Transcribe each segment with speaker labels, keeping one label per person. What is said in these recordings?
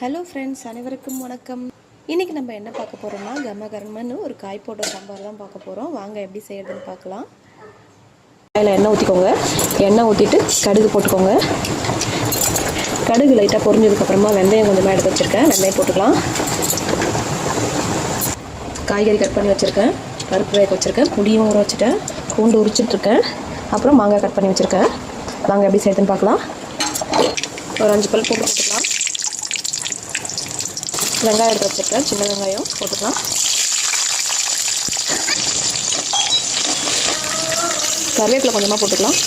Speaker 1: Hello friends, அனைவருக்கும் வணக்கம். இன்றைக்கி நம்ம என்ன பார்க்க போகிறோம்னா, கமகரமன்னு ஒரு காய் போட்ட சாம்பார் தான் பார்க்க போகிறோம். வாங்க எப்படி செய்யறதுன்னு பார்க்கலாம். அதில் எண்ணெய் ஊற்றிக்கோங்க. எண்ணெய் ஊற்றிட்டு கடுகு போட்டுக்கோங்க. கடுகு லைட்டாக பொரிஞ்சதுக்கப்புறமா வெந்தயம் கொஞ்சமாக எடுத்து வச்சுருக்கேன். வெந்தயம் போட்டுக்கலாம். காய்கறி கட் பண்ணி வச்சுருக்கேன். பருப்பு வேக வச்சுருக்கேன். புளியும் ஊற வச்சுட்டேன். பூண்டு உரிச்சிட்ருக்கேன். அப்புறம் மாங்காய் கட் பண்ணி வச்சுருக்கேன். வாங்க எப்படி செய்யறதுன்னு பார்க்கலாம். ஒரு 5 பல் பூண்டு போட்டுக்கலாம். வெங்காயம் எடுத்து வச்சுருக்கேன். சின்ன வெங்காயம் போட்டுக்கலாம். கருவேப்பிலை கொஞ்சமாக போட்டுக்கலாம்.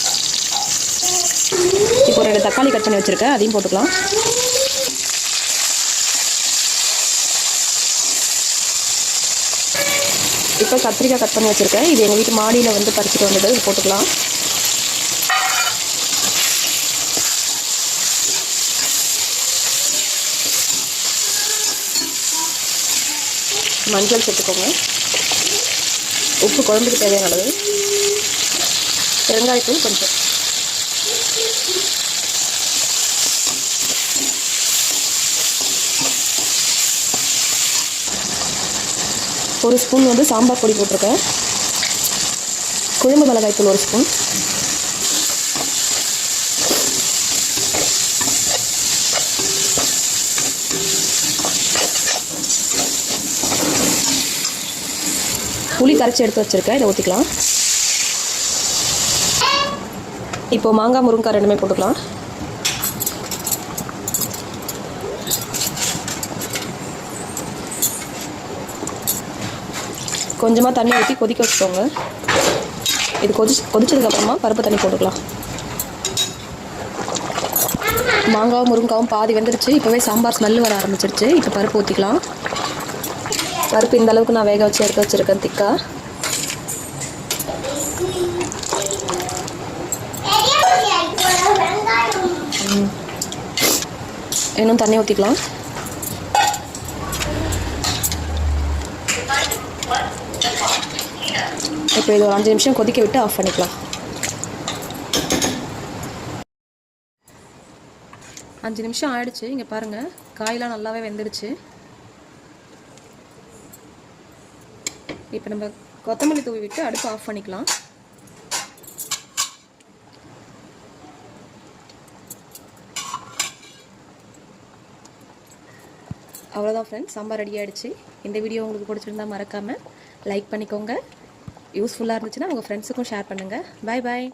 Speaker 1: இப்போ 2 தக்காளி கட் பண்ணி வச்சுருக்கேன். அதையும் போட்டுக்கலாம். இப்போ கத்திரிக்காய் கட் பண்ணி வச்சுருக்கேன். இது எங்கள் வீட்டு மாடியில் வந்து பறிச்சுட்டு வந்தது. இது போட்டுக்கலாம். மஞ்சள் சேர்த்துக்கோங்க. உப்பு குழம்புக்கு தேவையான அளவு. பெருங்காயத்தூள் கொஞ்சம். ஒரு ஸ்பூன் வந்து சாம்பார் பொடி போட்டிருக்கேன். குழம்பு மிளகாய்த்தூள் 1 ஸ்பூன். புளி கரைச்சி எடுத்து வச்சுருக்கேன். இதை ஊற்றிக்கலாம். இப்போ மாங்காய் முருங்கைக்காய் ரெண்டுமே போட்டுக்கலாம். கொஞ்சமாக தண்ணி ஊற்றி கொதிக்க வச்சுக்கோங்க. இது கொதிச்சதுக்கப்புறமா பருப்பு தண்ணி போட்டுக்கலாம். மாங்காவும் முருங்காவும் பாதி வெந்துருச்சு. இப்போவே சாம்பார் ஸ்மெல் வர ஆரம்பிச்சிருச்சு. இப்போ பருப்பு ஊற்றிக்கலாம். பருப்பு இந்த அளவுக்கு நான் வேக வச்சு எடுத்து வச்சுருக்கேன் திக்கா. இன்னும் தண்ணி ஊற்றிக்கலாம். இப்போ இது ஒரு 5 நிமிஷம் கொதிக்க விட்டு ஆஃப் பண்ணிக்கலாம். 5 நிமிஷம் ஆயிடுச்சு. இங்கே பாருங்கள், காயெலாம் நல்லாவே வெந்துடுச்சு. இப்போ நம்ம கொத்தமல்லி தூவி விட்டு அடுப்பு ஆஃப் பண்ணிக்கலாம். அவ்வளோதான் ஃப்ரெண்ட்ஸ், சாம்பார் ரெடி ஆகிடுச்சு. இந்த வீடியோ உங்களுக்கு பிடிச்சிருந்தா மறக்காமல் லைக் பண்ணிக்கோங்க. யூஸ்ஃபுல்லாக இருந்துச்சுன்னா உங்கள் ஃப்ரெண்ட்ஸுக்கும் ஷேர் பண்ணுங்கள். பாய் பாய்.